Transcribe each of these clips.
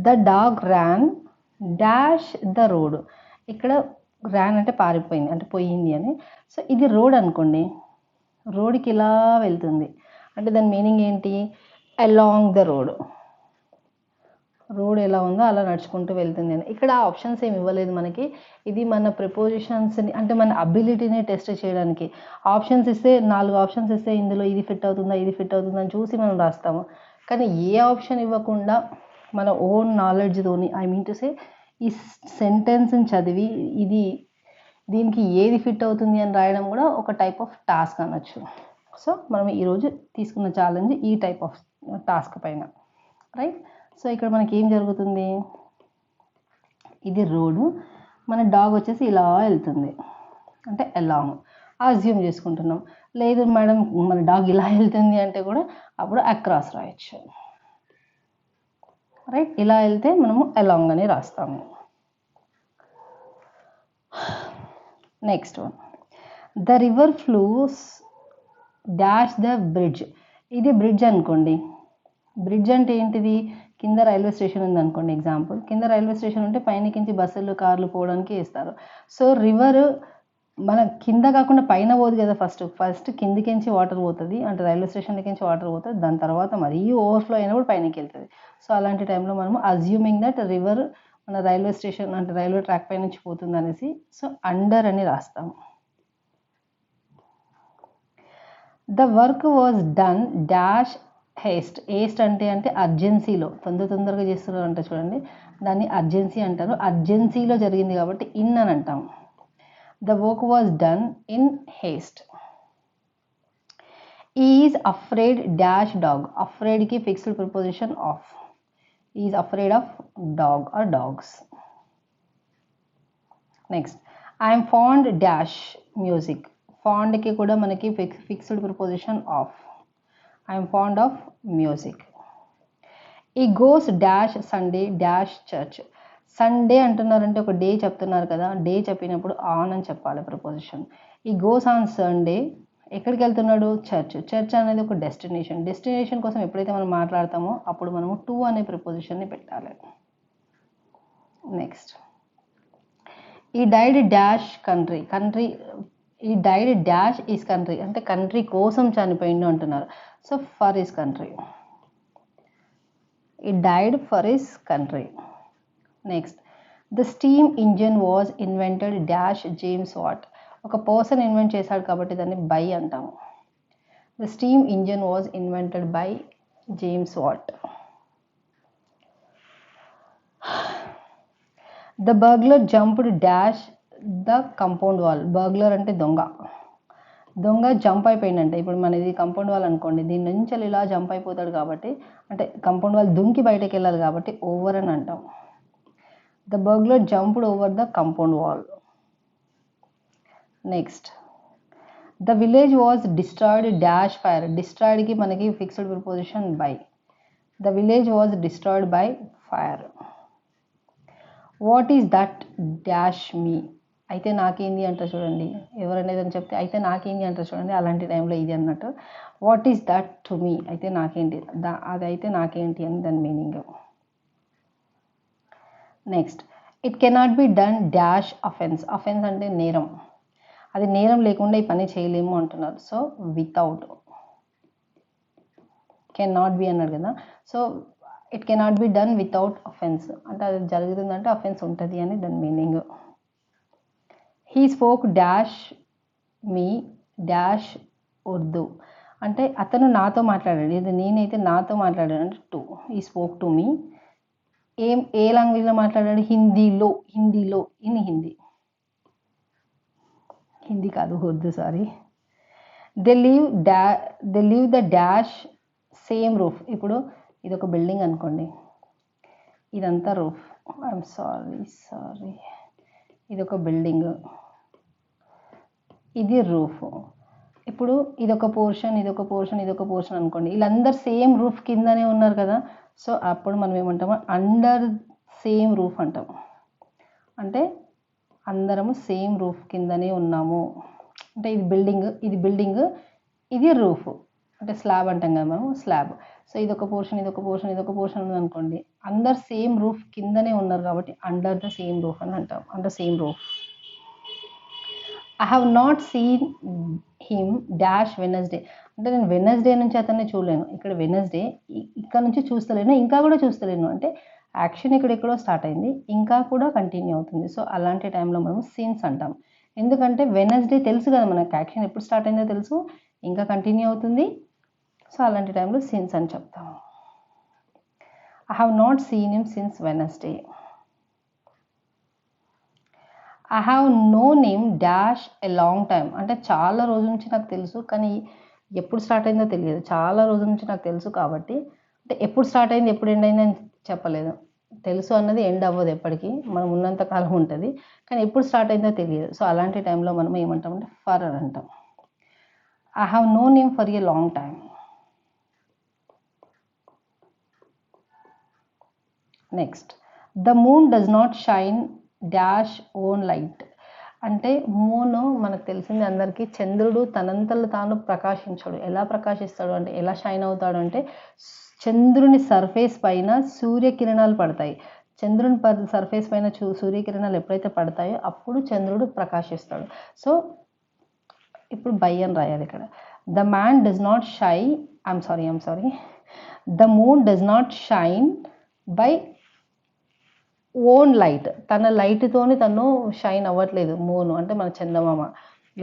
The dog ran dash the road. ఇక్కడ ran అంటే పారిపోయింది, అంటే పోయింది అని. సో ఇది రోడ్ అనుకోండి, రోడ్కి ఇలా వెళ్తుంది అంటే దాని మీనింగ్ ఏంటి? Along the road. రోడ్ ఎలా ఉందో అలా నడుచుకుంటూ వెళ్తుంది అని. ఇక్కడ ఆప్షన్స్ ఏమి ఇవ్వలేదు మనకి. ఇది మన ప్రిపోజిషన్స్ని అంటే మన అబిలిటీని టెస్ట్ చేయడానికి. ఆప్షన్స్ ఇస్తే 4 ఆప్షన్స్ ఇస్తే ఇందులో ఇది ఫిట్ అవుతుందా, ఇది ఫిట్ అవుతుందా అని చూసి మనం రాస్తాము. కానీ ఏ ఆప్షన్ ఇవ్వకుండా మన ఓన్ నాలెడ్జ్తోని, ఐ మీన్ టు సే ఈ సెంటెన్స్ని చదివి దీనికి ఏది ఫిట్ అవుతుంది అని రాయడం కూడా ఒక టైప్ ఆఫ్ టాస్క్ అనొచ్చు. సో మనం ఈరోజు తీసుకున్న ఛాలెంజ్ ఈ టైప్ ఆఫ్ టాస్క్ పైన, రైట్? సో ఇక్కడ మనకి ఏం జరుగుతుంది, ఇది రోడ్డు, మన డాగ్ వచ్చేసి ఇలా వెళ్తుంది అంటే అలాంగ్ అజ్యూమ్ చేసుకుంటున్నాం. లేదు మేడం మన డాగ్ ఇలా వెళ్తుంది అంటే కూడా అప్పుడు అక్రాస్ రాయొచ్చు, రైట్? ఇలా వెళ్తే మనము అలాంగ్ అని రాస్తాము. Next one, the river flows dash the bridge. ఇది బ్రిడ్జ్ అనుకోండి. బ్రిడ్జ్ అంటే ఏంటిది? కింద రైల్వే స్టేషన్ ఉంది అనుకోండి, ఎగ్జాంపుల్. కింద రైల్వే స్టేషన్ ఉంటే పైనకించి బస్సులు కార్లు పోవడానికి వేస్తారు. సో రివర్ మన కింద కాకుండా పైన పోదు కదా, ఫస్ట్ కిందికించి వాటర్ పోతుంది, అంటే రైల్వే స్టేషన్కించి వాటర్ పోతుంది, దాని తర్వాత మరీ ఓవర్ఫ్లో అయినప్పుడు పైనకి వెళ్తుంది. సో అలాంటి టైంలో మనము అజ్యూమింగ్ దట్ రివర్ మన రైల్వే స్టేషన్ అంటే రైల్వే ట్రాక్ పై నుంచి పోతుంది అనేసి సో అండర్ అని రాస్తాము. The work was done dash haste. Haste అంటే అర్జెన్సీలో, తొందరగా చేస్తున్నారు అంటే చూడండి, దాన్ని అర్జెన్సీ అంటారు. అర్జెన్సీలో జరిగింది కాబట్టి ఇన్ అని అంటాం. The work was done in haste. Is afraid dash dog. అఫ్రేడ్కి fixed preposition of. Is afraid of dog or dogs. Next, I'm fond dash music. ఫాండ్కి కూడా మనకి fixed preposition of. I'm fond of music. He goes dash Sunday dash church. Sunday అంటున్నారంటే ఒక day చెప్తున్నారు కదా, day చెప్పినప్పుడు on అని చెప్పాలి ప్రిపోజిషన్. ఈ గోస్ ఆన్ సండే ఎక్కడికి వెళ్తున్నాడు? చర్చ్. చర్చ్ అనేది ఒక డెస్టినేషన్ కోసం ఎప్పుడైతే మనం మాట్లాడతామో అప్పుడు మనము టు అనే ప్రిపోజిషన్ని పెట్టాలి. Next, he died dash country. He died dash his country అంటే కంట్రీ కోసం చనిపోయిండు అంటున్నారు. So for his country. He died for his country. Next, the steam engine was invented dash James Watt. ఒక పర్సన్ ఇన్వెంట్ చేశాడు కాబట్టి దాన్ని by అంటాము. The steam engine was invented by James Watt. The burglar jumped dash the compound wall. Burglar అంటే దొంగ jump అయిపోయిందంటే, ఇప్పుడు మనది కంపౌండ్ వాల్ అనుకోండి, దీని నుంచి ఇలా జంప్ అయిపోతాడు కాబట్టి అంటే కంపౌండ్ వాల్ దుంకి బయటకు వెళ్ళాలి కాబట్టి ఓవర్ అని అంటాం. The burglar jumped over the compound wall. Next, the village was destroyed dash fire. డిస్ట్రాయిడ్కి మనకి fixed preposition by. The village was destroyed by fire. What is that dash me. అయితే నాకేంది అంటారు చూడండి, ఎవరనేది అని చెప్తే అయితే నాకేంది అంటారు చూడండి, అలాంటి టైంలో ఇది అన్నట్టు. What is that to me అయితే నాకేంటి, అది అయితే నాకేంటి అని దాని meaning. Next, it cannot be done dash offence. Offence అంటే నేరం, అది నేరం లేకుండా ఈ పని చేయలేము అంటున్నారు. So without. కెనాట్ బి అన్నాడు కదా, so it cannot be done without offence అంటే అది జరుగుతుందంటే అఫెన్స్ ఉంటుంది అని దాని meaning. He spoke dash me dash Urdu అంటే అతను నాతో మాట్లాడాడు, ఇది నేనైతే నాతో మాట్లాడాడు అంటే టు. ఈ స్పోక్ టు మీ. ఏ లాంగ్వేజ్లో మాట్లాడాడు? హిందీలో. ఇన్ హిందీ కాదు, Urdu, sorry. They leave the dash same roof. ఇప్పుడు ఇది ఒక బిల్డింగ్ అనుకోండి, ఇదంతా రూఫ్. ఐఎమ్ సారీ ఇది ఒక బిల్డింగ్, ఇది రూఫ్. ఇప్పుడు ఇదొక పోర్షన్ అనుకోండి, వీళ్ళందరూ సేమ్ రూఫ్ కిందనే ఉన్నారు కదా. సో అప్పుడు మనం ఏమంటాము? అండర్ సేమ్ రూఫ్ అంటాం. అంటే అందరము సేమ్ రూఫ్ కిందనే ఉన్నాము అంటే ఇది బిల్డింగ్ ఇది రూఫ్ అంటే స్లాబ్ అంటాం కదా మనం, స్లాబ్. సో ఇదొక పోర్షన్, ఇదొక పోర్షన్, ఇదొక పోర్షన్ ఉందనుకోండి, అందరు సేమ్ రూఫ్ కిందనే ఉన్నారు కాబట్టి అండర్ ద సేమ్ రూఫ్ అని అంటాం. Under same roof. I have not seen him dash Wednesday. అంటే నేను వెనస్డే నుంచి అతన్ని చూడలేను. ఇక్కడ వెనస్డే ఇక్కడ నుంచి చూస్తలేను, ఇంకా కూడా చూస్తలేను. అంటే యాక్షన్ ఇక్కడ ఎక్కడో స్టార్ట్ అయింది, ఇంకా కూడా కంటిన్యూ అవుతుంది. సో అలాంటి టైంలో మనం సీన్స్ అంటాం. ఎందుకంటే వెనస్డే తెలుసు కదా మనకు, యాక్షన్ ఎప్పుడు స్టార్ట్ అయిందో తెలుసు, ఇంకా కంటిన్యూ అవుతుంది. సో అలాంటి టైంలో సీన్స్ అని చెప్తాము. I have not seen him since Wednesday. I have known him dash a long time. అంటే చాలా రోజుల నుంచి నాకు తెలుసు, కానీ ఎప్పుడు స్టార్ట్ అయిందో తెలియదు. చాలా రోజుల నుంచి నాకు తెలుసు కాబట్టి, అంటే ఎప్పుడు స్టార్ట్ అయింది ఎప్పుడు ఎండ్ అయింది అని చెప్పలేదు. తెలుసు అన్నది ఎండ్ అవ్వదు ఎప్పటికీ, మనం ఉన్నంత కాలం ఉంటుంది, కానీ ఎప్పుడు స్టార్ట్ అయిందో తెలియదు. సో అలాంటి టైంలో మనం ఏమంటామంటే ఫర్ అని అంటాం. I have known him for a long time. Next, the moon does not shine dash own light. అంటే మూన్ మనకు తెలిసింది అందరికీ, చంద్రుడు తనంతలు తాను ప్రకాశించడు. ఎలా ప్రకాశిస్తాడు అంటే, ఎలా షైన్ అవుతాడు అంటే, చంద్రుని సర్ఫేస్ పైన సూర్యకిరణాలు పడతాయి. చంద్రుని సర్ఫేస్ పైన సూర్యకిరణాలు ఎప్పుడైతే పడతాయో అప్పుడు చంద్రుడు ప్రకాశిస్తాడు. సో ఇప్పుడు బై అని రాయాలి ఇక్కడ. The man does not shy I'm sorry the moon does not shine by own light. తన లైట్తోని తను షైన్ అవ్వట్లేదు మూన్, అంటే మన చందమామ.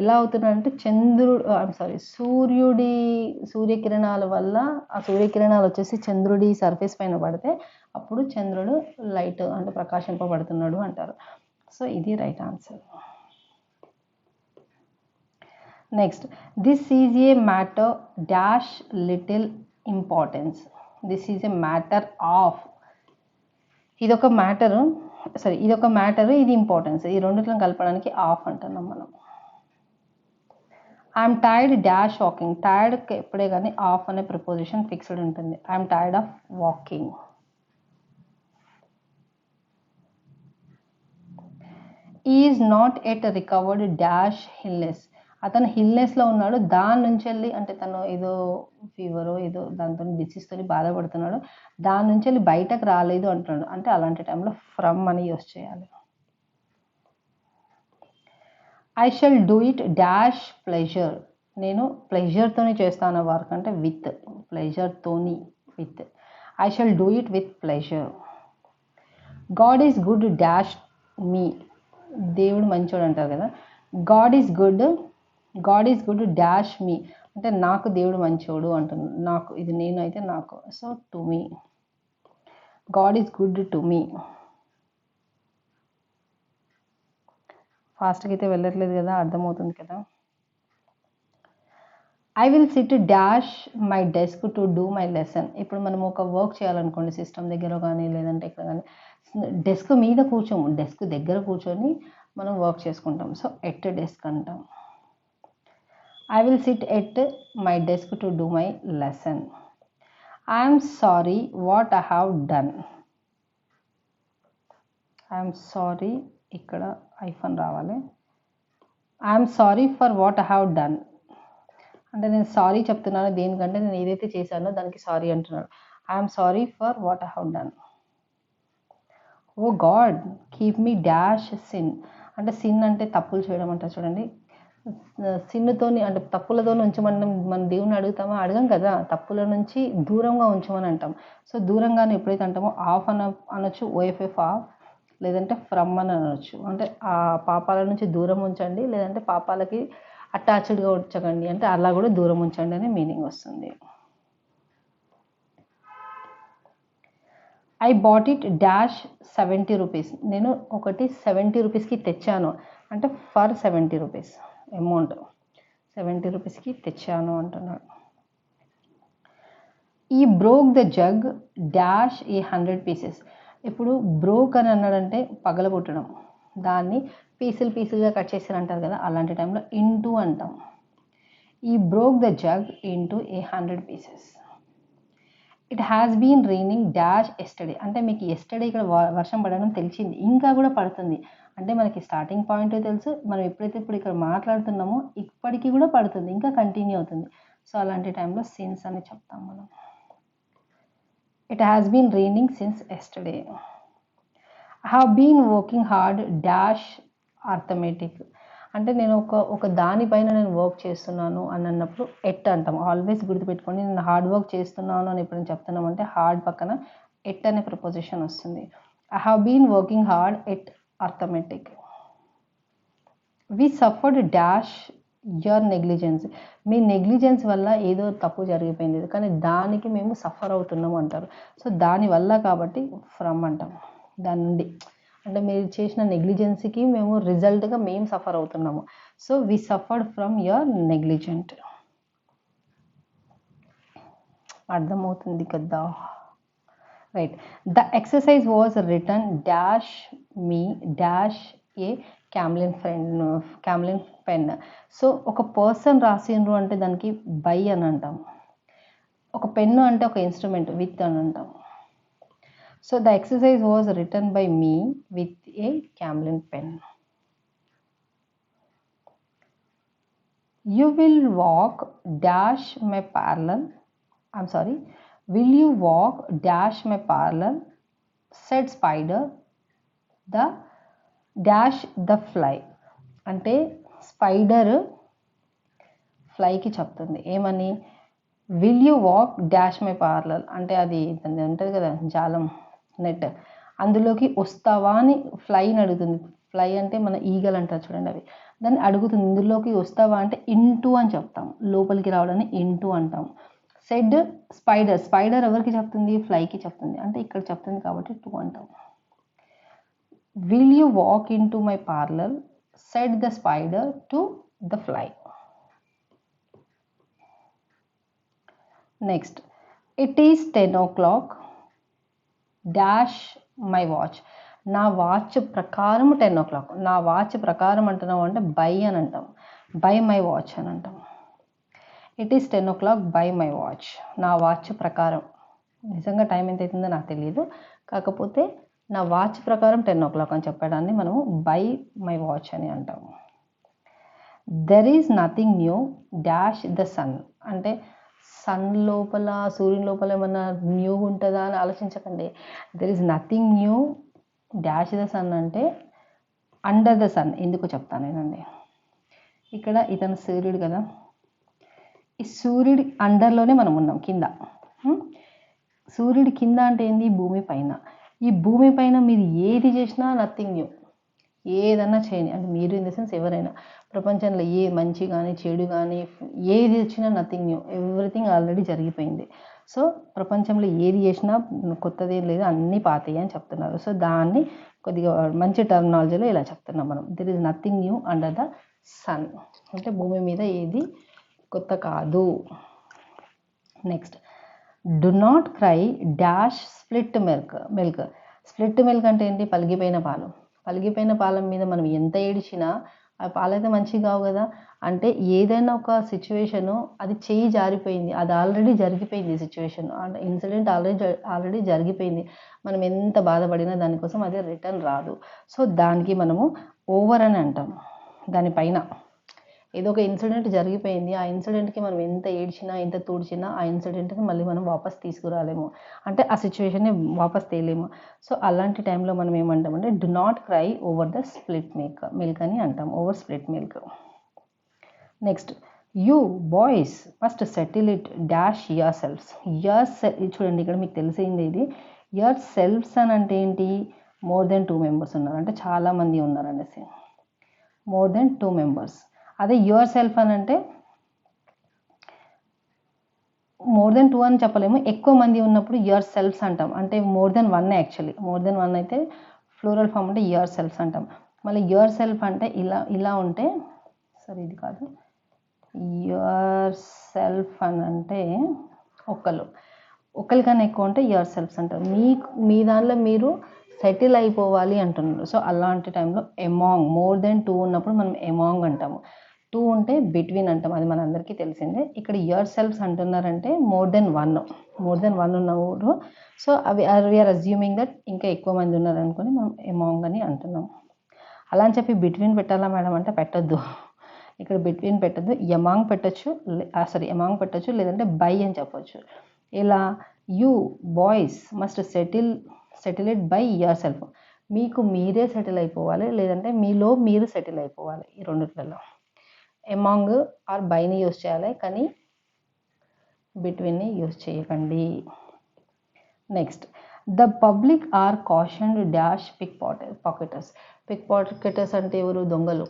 ఎలా అవుతున్నాడంటే సూర్యకిరణాల వల్ల, ఆ సూర్యకిరణాలు వచ్చేసి చంద్రుడి సర్ఫేస్ పైన పడితే అప్పుడు చంద్రుడు లైట్ అంటే ప్రకాశింపబడుతున్నాడు అంటారు. సో ఇది right answer. Next, this is a matter dash little importance. This is a matter of. ఇదొక మ్యాటరు, ఇది ఇంపార్టెన్స్. ఈ రెండిట్లను కలపడానికి ఆఫ్ అంటున్నాం మనం. I'm tired dash walking. టైర్డ్కి ఎప్పుడే కానీ ఆఫ్ అనే ప్రిపోజిషన్ ఫిక్స్డ్ ఉంటుంది. I'm tired of walking. Is not yet recovered dash illness. అతను హిల్నెస్లో ఉన్నాడు, దాని నుంచి వెళ్ళి, అంటే తను ఏదో ఫీవరో ఏదో దాంతో డిసీజ్తో బాధపడుతున్నాడు, దాని నుంచి వెళ్ళి బయటకు రాలేదు అంటున్నాడు. అంటే అలాంటి టైంలో ఫ్రమ్ అని యూస్ చేయాలి. I shall do it dash pleasure. నేను ప్లెజర్తోని చేస్తాను వర్క్, అంటే విత్ ప్లెజర్తోని, with. I shall do it with pleasure. God is good dash me. దేవుడు మంచోడు అంటారు కదా. God is good dash me, అంటే నాకు దేవుడు మంచోడు అంటున్నాడు. నాకు, ఇది నేను అయితే నాకు. So to me. God is good to me. ఫాస్ట్గా అయితే వెళ్ళట్లేదు కదా, అర్థమవుతుంది కదా. I will sit dash my desk to do my lesson. ఇప్పుడు మనం ఒక వర్క్ చేయాలనుకోండి, సిస్టమ్ దగ్గర కానీ లేదంటే ఇక్కడ కానీ, డెస్క్ మీద కూర్చోము, డెస్క్ దగ్గర కూర్చొని మనం వర్క్ చేసుకుంటాం. సో ఎట్ డెస్క్ అంటాం. I will SIT at my desk to do my lesson. I'm sorry what I have done. I'm sorry, ఇక్కడ ఐఫన్ రావాలి. I'm sorry for what I have done. అంటే నేను sorry చెప్తున్నాను దేనికంటే, నేను ఏదైతే చేశానో దానికి సారీ అంటున్నాడు. I'm sorry for what I have done. Oh God keep me dash sin. అంటే సిన్ అంటే తప్పులు చేయడం అంటారు చూడండి. సిన్నుతోని అంటే తప్పులతోని ఉంచమని మన దేవుని అడుగుతామో, అడగం కదా. తప్పుల నుంచి దూరంగా ఉంచమని అంటాం. సో దూరంగానే ఎప్పుడైతే అంటామో ఆఫ్ అనొచ్చు, ఓఎఫ్ఎఫ్ ఆఫ్, లేదంటే ఫ్రమ్ అని అనొచ్చు. అంటే ఆ పాపాల నుంచి దూరం ఉంచండి, లేదంటే పాపాలకి అటాచ్డ్గా ఉంచకండి, అంటే అలా కూడా దూరం ఉంచండి అనే మీనింగ్ వస్తుంది. I bought it dash 70 rupees. నేను ఒకటి 70 రూపీస్కి తెచ్చాను, అంటే ఫర్ 70 రూపీస్ అమౌంట్ 70 రూపీస్కి తెచ్చాను అంటున్నాడు. ఈ broke the jug dash A 100 pieces. ఇప్పుడు బ్రోక్ అని అన్నాడంటే పగలగొట్టడం, దాన్ని పీసులుగా కట్ చేసి అంటారు కదా, అలాంటి టైంలో ఇంటూ అంటాం. He broke the jug into a 100 pieces. It has been raining dash yesterday. అంటే మీకు ఎస్టర్డే ఇక్కడ వర్షం పడడం తెలిసింది, ఇంకా కూడా పడుతుంది. అంటే మనకి స్టార్టింగ్ పాయింట్ తెలుసు, మనం ఎప్పుడైతే ఇప్పుడు ఇక్కడ మాట్లాడుతున్నామో ఇప్పటికీ కూడా పడుతుంది, ఇంకా కంటిన్యూ అవుతుంది. సో అలాంటి టైంలో సిన్స్ అని చెప్తాం మనం. It has been raining since yesterday. I have been working hard dash arithmetic. అంటే నేను ఒక దానిపైన నేను వర్క్ చేస్తున్నాను అని అన్నప్పుడు ఎట్ అంటాం. ఆల్వేస్ గుర్తుపెట్టుకోండి, నేను హార్డ్ వర్క్ చేస్తున్నాను అని ఎప్పుడైనా చెప్తున్నామంటే హార్డ్ పక్కన ఎట్ అనే ప్రపోజిషన్ వస్తుంది. I have been working hard at arithmetic. We suffered dash your negligence. మీ నెగ్లిజెన్స్ వల్ల ఏదో తప్పు జరిగిపోయింది కానీ దానికి మేము సఫర్ అవుతున్నాము అంటారు. సో దానివల్ల కాబట్టి ఫ్రమ్ అంటాం, దాని నుండి. అంటే మీరు చేసిన నెగ్లిజెన్సీకి మేము రిజల్ట్గా మేము సఫర్ అవుతున్నాము. So we suffered from your negligent. అర్థమవుతుంది కదా, right. The exercise was written dash me dash a Camlin pen. So ఒక పర్సన్ రాసిండ్రు అంటే దానికి బై అని అంటాం. ఒక పెన్ను అంటే ఒక ఇన్స్ట్రుమెంట్ విత్ అని అంటాం. So the exercise was written by me with a Camlin pen. You will walk dash my parallel. I'm sorry, will you walk dash my parlor, said spider the dash the fly. అంటే spider ఫ్లైకి చెప్తుంది ఏమని, will you walk dash my parlour అంటే అది ఉంటుంది కదా జాలం net, అందులోకి వస్తావా అని ఫ్లైని అడుగుతుంది. ఫ్లై అంటే మన ఈగల్ అంటారు చూడండి, అవి దాన్ని అడుగుతుంది ఇందులోకి వస్తావా అంటే ఇంటూ అని చెప్తాం, లోపలికి రావడాన్ని ఇంటూ అంటాం. సెడ్ స్పైడర్, స్పైడర్ ఎవరికి చెప్తుంది, ఫ్లైకి చెప్తుంది, అంటే ఇక్కడ చెప్తుంది కాబట్టి టూ అంటాం. Will you walk in to my parlour said the spider to the fly. Next, it is 10 o'clock dash my watch. నా వాచ్ ప్రకారం 10 o'clock. నా వాచ్ ప్రకారం అంటున్నావు అంటే బై అని అంటాం, బై మై వాచ్ అని అంటాం. It is 10 o'clock by my watch. నా వాచ్ ప్రకారం, నిజంగా టైం ఎంత అవుతుందో నాకు తెలియదు, కాకపోతే నా వాచ్ ప్రకారం 10 o'clock అని చెప్పడాన్ని మనము బై మై వాచ్ అని అంటాము. There is nothing new dash the sun. అంటే సన్ లోపల, సూర్యుని లోపల ఏమన్నా న్యూ ఉంటుందా అని ఆలోచించకండి. There is nothing new dash the sun అంటే అండర్ ద సన్. ఎందుకు చెప్తాను నేనండి. ఇక్కడ ఇతను సూర్యుడు కదా, ఈ సూర్యుడి అండర్లోనే మనం ఉన్నాం, కింద. సూర్యుడి కింద అంటే ఏంది, భూమి పైన. ఈ భూమి పైన మీరు ఏది చేసినా నథింగ్ న్యూ. ఏదన్నా చేయని, అంటే మీరు ఇన్ ద సెన్స్ ఎవరైనా ప్రపంచంలో ఏ మంచి కానీ చెడు కానీ ఏది వచ్చినా నథింగ్ న్యూ, ఎవ్రీథింగ్ ఆల్రెడీ జరిగిపోయింది. సో ప్రపంచంలో ఏది చేసినా కొత్తది ఏం లేదు, అన్నీ పాతయ్యి అని చెప్తున్నారు. సో దాన్ని కొద్దిగా మంచి టర్మినాలజీలో ఇలా చెప్తున్నాం మనం. There is nothing new under the sun అంటే భూమి మీద ఏది కొత్త కాదు. Next, do not cry dash split milk. Split milk అంటే ఏంటి, పలిగిపోయిన పాలు. పలిగిపోయిన పాలం మీద మనం ఎంత ఏడిచినా ఆ పాలైతే మంచిగా కావు కదా. అంటే ఏదైనా ఒక సిచ్యువేషను అది చెయ్యి జారిపోయింది, అది ఆల్రెడీ జరిగిపోయింది సిచ్యువేషన్, అంటే ఇన్సిడెంట్ ఆల్రెడీ జరిగిపోయింది. మనం ఎంత బాధపడినా దానికోసం అది రిటర్న్ రాదు. సో దానికి మనము ఓవర్ అని అంటాం. దానిపైన ఏదో ఒక ఇన్సిడెంట్ జరిగిపోయింది, ఆ ఇన్సిడెంట్కి మనం ఎంత ఏడ్చినా ఎంత తూడ్చినా ఆ ఇన్సిడెంట్ని మళ్ళీ మనం వాపస్ తీసుకురాలేము, అంటే ఆ సిచ్యువేషన్ని వాపస్ తేలేము. సో అలాంటి టైంలో మనం ఏమంటామంటే do not cry over the split milk అని అంటాం, over split milk. Next, you boys must settle it dash your selfs. చూడండి ఇక్కడ మీకు తెలిసింది ఇది, యువర్ సెల్ఫ్స్ అని అంటే ఏంటి, మోర్ దెన్ 2 members ఉన్నారు, అంటే చాలామంది ఉన్నారు అనేసి, మోర్ దెన్ 2 members. అదే యువర్ సెల్ఫ్ అని అంటే మోర్ దెన్ 2 అని చెప్పలేము, ఎక్కువ మంది ఉన్నప్పుడు యువర్ సెల్ఫ్స్ అంటాం, అంటే more than 1 actually. More than 1 అయితే ఫ్లోరల్ ఫామ్ అంటే యువర్ సెల్ఫ్స్ అంటాం. మళ్ళీ యువర్ సెల్ఫ్ అంటే ఇలా ఉంటే, సరే ఇది కాదు, యువర్ సెల్ఫ్ అని అంటే ఒకరికన్నా ఎక్కువ ఉంటే యువర్ సెల్ఫ్స్ అంటారు. మీ దానిలో మీరు సెటిల్ అయిపోవాలి అంటున్నారు. సో అలాంటి టైంలో ఎమాంగ్, మోర్ దెన్ 2 ఉన్నప్పుడు మనం ఎమాంగ్ అంటాము. 2 ఉంటే బిట్వీన్ అంటాం, అది మనందరికీ తెలిసిందే. ఇక్కడ యువర్ సెల్ఫ్స్ అంటున్నారంటే మోర్ దెన్ 1 ఉన్నవారు. సో వీఆర్ అజ్యూమింగ్ దట్ ఇంకా ఎక్కువ మంది ఉన్నారు అనుకుని మనం ఎమాంగ్ అని అంటున్నాం. అలా అని చెప్పి బిట్వీన్ పెట్టాలా మేడం అంటే పెట్టద్దు, ఇక్కడ బిట్వీన్ పెట్టద్దు, ఎమాంగ్ పెట్టచ్చు, లేదంటే బై అని చెప్పొచ్చు. ఇలా you boys must settle it by your self. మీకు మీరే సెటిల్ అయిపోవాలి, లేదంటే మీలో మీరు సెటిల్ అయిపోవాలి. ఈ రెండిట్లలో ఎమాంగ్ ఆర్ బైని యూజ్ చేయాలి, కానీ బిట్వీన్ని యూజ్ చేయకండి. Next, the public are cautioned dash pickpocketers. Pickpocketers అంటే ఎవరు? దొంగలు,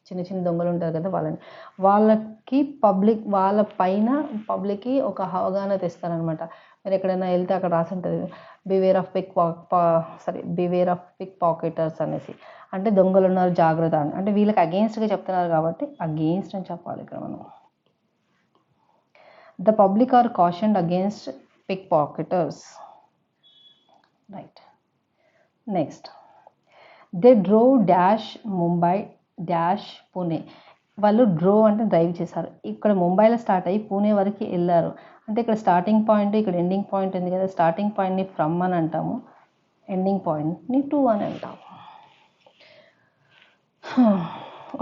చిన్న చిన్న దొంగలు ఉంటారు కదా వాళ్ళకి వాళ్ళ పైన పబ్లిక్కి ఒక అవగాహన తెస్తారనమాట. మీరు ఎక్కడైనా వెళ్తే అక్కడ రాసి ఉంటుంది బివేర్ ఆఫ్ పిక్ పాకెటర్స్ అనేసి. అంటే దొంగలు ఉన్నారు జాగ్రత్త అని, అంటే వీళ్ళకి అగెయిన్స్ట్గా చెప్తున్నారు కాబట్టి అగెయిన్స్ట్ అని చెప్పాలి ఇక్కడ మనం. The public are cautioned against pickpocketers. Right. Next, they drove dash Mumbai dash Pune. వాళ్ళు డ్రోవ్ అంటే డ్రైవ్ చేశారు. ఇక్కడ ముంబైలో స్టార్ట్ అయ్యి పూణే వరకు వెళ్ళారు. అంటే ఇక్కడ స్టార్టింగ్ పాయింట్, ఇక్కడ ఎండింగ్ పాయింట్ ఉంది కదా. స్టార్టింగ్ పాయింట్ని ఫ్రమ్ అని అంటాము, ఎండింగ్ పాయింట్ని టు అని అంటాము.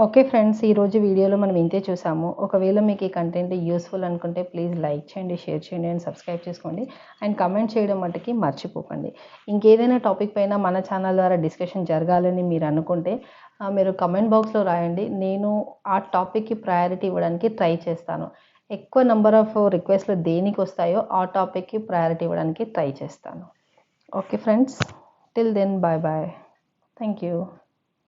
ఓకే ఫ్రెండ్స్, ఈరోజు వీడియోలో మనం ఇంతే చూసాము. ఒకవేళ మీకు ఈ కంటెంట్ యూస్ఫుల్ అనుకుంటే ప్లీజ్ లైక్ చేయండి, షేర్ చేయండి అండ్ సబ్స్క్రైబ్ చేసుకోండి. అండ్ కమెంట్ చేయడం మట్టుకి మర్చిపోకండి. ఇంకేదైనా టాపిక్ పైన మన ఛానల్ ద్వారా డిస్కషన్ జరగాలని మీరు అనుకుంటే మీరు కమెంట్ బాక్స్లో రాయండి. నేను ఆ టాపిక్కి ప్రయారిటీ ఇవ్వడానికి ట్రై చేస్తాను. ఎక్కువ నెంబర్ ఆఫ్ రిక్వెస్ట్లు దేనికి వస్తాయో ఆ టాపిక్కి ప్రయారిటీ ఇవ్వడానికి ట్రై చేస్తాను. Okay friends, till then bye bye. Thank you.